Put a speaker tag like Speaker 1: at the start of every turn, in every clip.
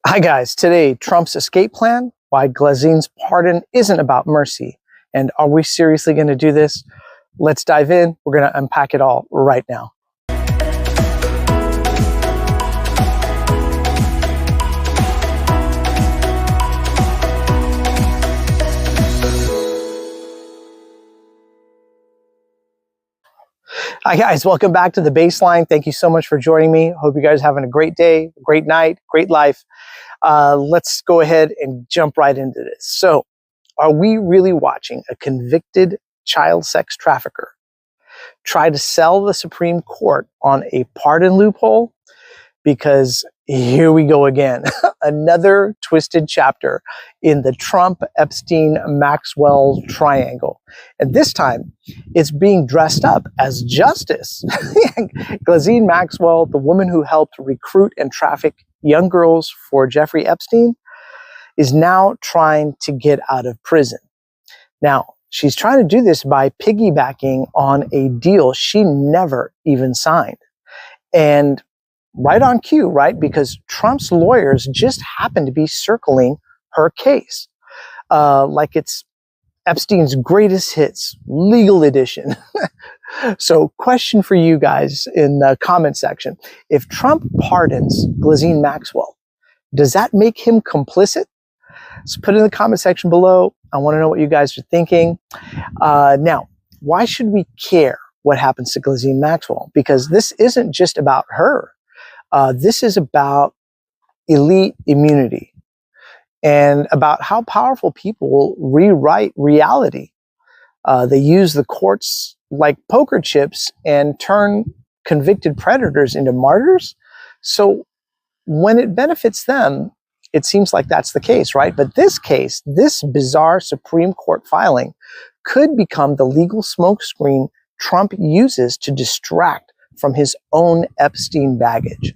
Speaker 1: Hi guys, today Trump's escape plan, why Ghislaine's pardon isn't about mercy, and are we seriously going to do this? Let's dive in. We're going to unpack it all right now. Hi guys, welcome back to The Baseline. Thank you so much for joining me. Hope you guys are having a great day, great night, great life. Let's go ahead and jump right into this. So, are we really watching a convicted child sex trafficker try to sell the Supreme Court on a pardon loophole? Because here we go again. Another twisted chapter in the Trump, Epstein, Maxwell triangle. And this time, it's being dressed up as justice. Ghislaine Maxwell, the woman who helped recruit and traffic young girls for Jeffrey Epstein, is now trying to get out of prison. Now, she's trying to do this by piggybacking on a deal she never even signed. And right on cue, right? Because Trump's lawyers just happen to be circling her case. Like it's Epstein's greatest hits, legal edition. So question for you guys in the comment section. If Trump pardons Ghislaine Maxwell, does that make him complicit? So put it in the comment section below. I want to know what you guys are thinking. Now, why should we care what happens to Ghislaine Maxwell? Because this isn't just about her. This is about elite immunity and about how powerful people rewrite reality. They use the courts like poker chips and turn convicted predators into martyrs. So when it benefits them, it seems like that's the case, right? But this case, this bizarre Supreme Court filing could become the legal smokescreen Trump uses to distract from his own Epstein baggage.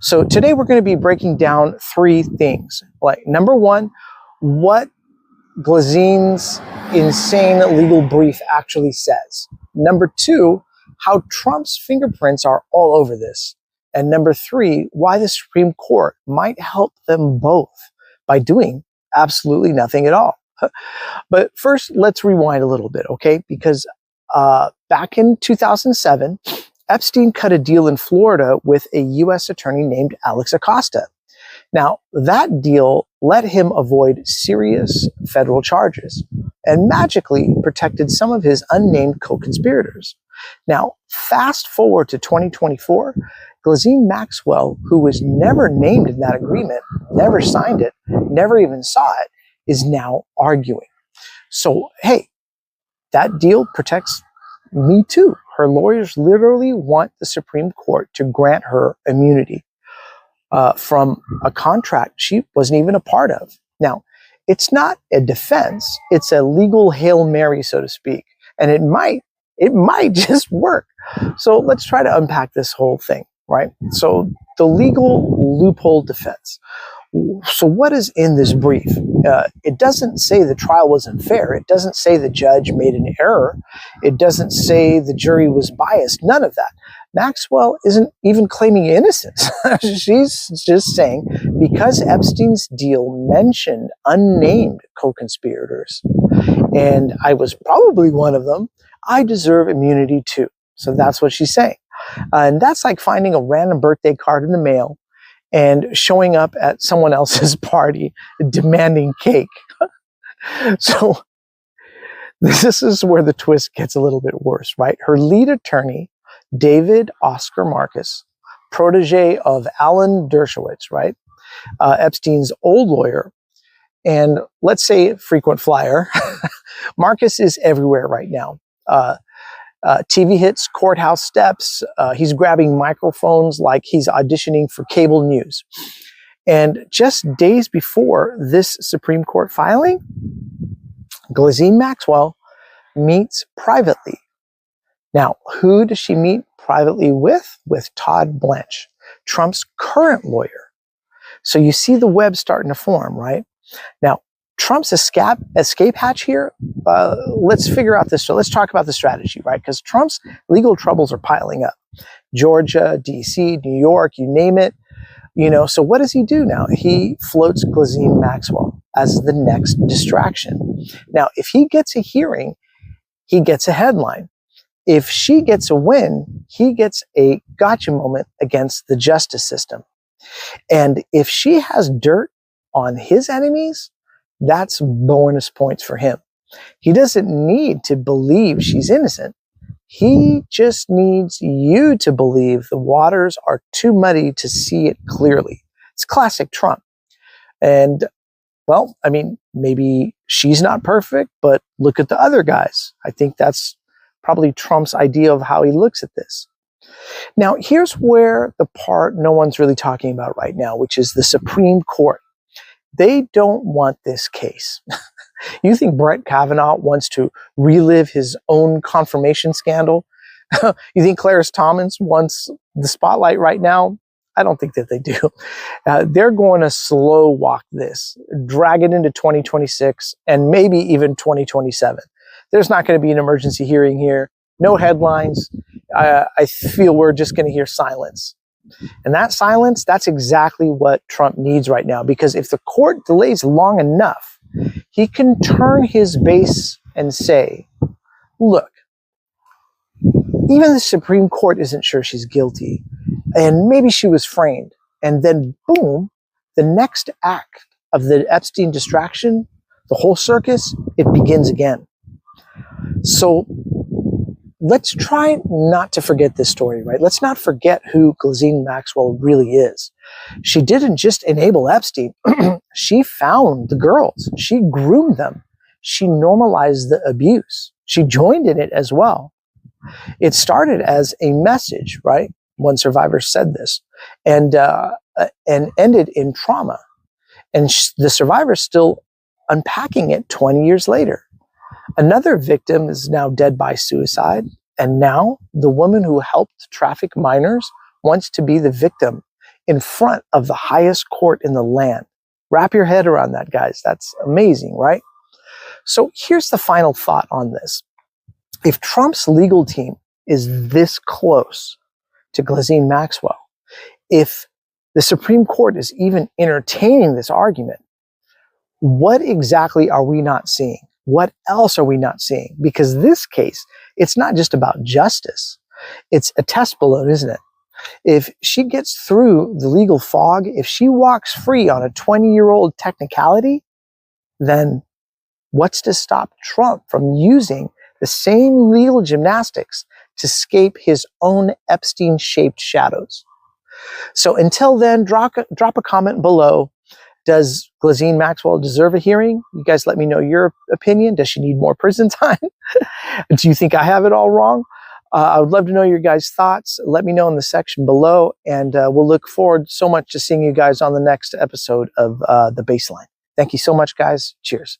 Speaker 1: So today we're going to be breaking down three things. Like number one, what Ghislaine's insane legal brief actually says. Number two, how Trump's fingerprints are all over this. And number three, why the Supreme Court might help them both by doing absolutely nothing at all. But first, let's rewind a little bit, okay? Because back in 2007, Epstein cut a deal in Florida with a U.S. attorney named Alex Acosta. Now, that deal let him avoid serious federal charges and magically protected some of his unnamed co-conspirators. Now, fast forward to 2024, Ghislaine Maxwell, who was never named in that agreement, never signed it, never even saw it, is now arguing. So, hey, that deal protects me too. Her lawyers literally want the Supreme Court to grant her immunity from a contract she wasn't even a part of. Now, it's not a defense. It's a legal Hail Mary, so to speak. And it might just work. So let's try to unpack this whole thing, right? So the legal loophole defense. So what is in this brief? It doesn't say the trial was unfair. It doesn't say the judge made an error. It doesn't say the jury was biased. None of that. Maxwell isn't even claiming innocence. She's just saying, because Epstein's deal mentioned unnamed co-conspirators, and I was probably one of them, I deserve immunity too. So that's what she's saying. And that's like finding a random birthday card in the mail and showing up at someone else's party demanding cake. So this is where the twist gets a little bit worse, right? Her lead attorney, David Oscar Marcus, protege of Alan Dershowitz, right? Epstein's old lawyer, and let's say frequent flyer. Marcus is everywhere right now. TV hits, courthouse steps. He's grabbing microphones like he's auditioning for cable news. And just days before this Supreme Court filing, Ghislaine Maxwell meets privately. Now, who does she meet privately with? With Todd Blanche, Trump's current lawyer. So you see the web starting to form, right? Now, Trump's escape hatch here, let's figure out this. So let's talk about the strategy, right? Because Trump's legal troubles are piling up. Georgia, DC, New York, you name it. You know, so what does he do now? He floats Ghislaine Maxwell as the next distraction. Now, if he gets a hearing, he gets a headline. If she gets a win, he gets a gotcha moment against the justice system. And if she has dirt on his enemies, that's bonus points for him. He doesn't need to believe she's innocent. He just needs you to believe the waters are too muddy to see it clearly. It's classic Trump. And, well, I mean, maybe she's not perfect, but look at the other guys. I think that's probably Trump's idea of how he looks at this. Now, here's where the part no one's really talking about right now, which is the Supreme Court. They don't want this case. You think Brett Kavanaugh wants to relive his own confirmation scandal? You think Clarence Thomas wants the spotlight right now? I don't think that they do. They're going to slow walk this, drag it into 2026, and maybe even 2027. There's not going to be an emergency hearing here. No headlines. I feel we're just going to hear silence. And that silence, that's exactly what Trump needs right now. Because if the court delays long enough, he can turn his base and say, look, even the Supreme Court isn't sure she's guilty. And maybe she was framed. And then, boom, the next act of the Epstein distraction, the whole circus, it begins again. So let's try not to forget this story, right? Let's not forget who Ghislaine Maxwell really is. She didn't just enable Epstein. She found the girls. She groomed them. She normalized the abuse. She joined in it as well. It started as a message, right? One survivor said this, and ended in trauma. And the survivor's still unpacking it 20 years later. Another victim is now dead by suicide. And now the woman who helped traffic minors wants to be the victim in front of the highest court in the land. Wrap your head around that, guys. That's amazing, right? So here's the final thought on this. If Trump's legal team is this close to Ghislaine Maxwell, if the Supreme Court is even entertaining this argument, what exactly are we not seeing? What else are we not seeing? Because this case, it's not just about justice. It's a test balloon, isn't it? If she gets through the legal fog, if she walks free on a 20-year-old technicality, then what's to stop Trump from using the same legal gymnastics to escape his own Epstein-shaped shadows? So until then, drop a comment below. Does Ghislaine Maxwell deserve a hearing? You guys let me know your opinion. Does she need more prison time? Do you think I have it all wrong? I would love to know your guys' thoughts. Let me know in the section below, and we'll look forward so much to seeing you guys on the next episode of The Baseline. Thank you so much, guys. Cheers.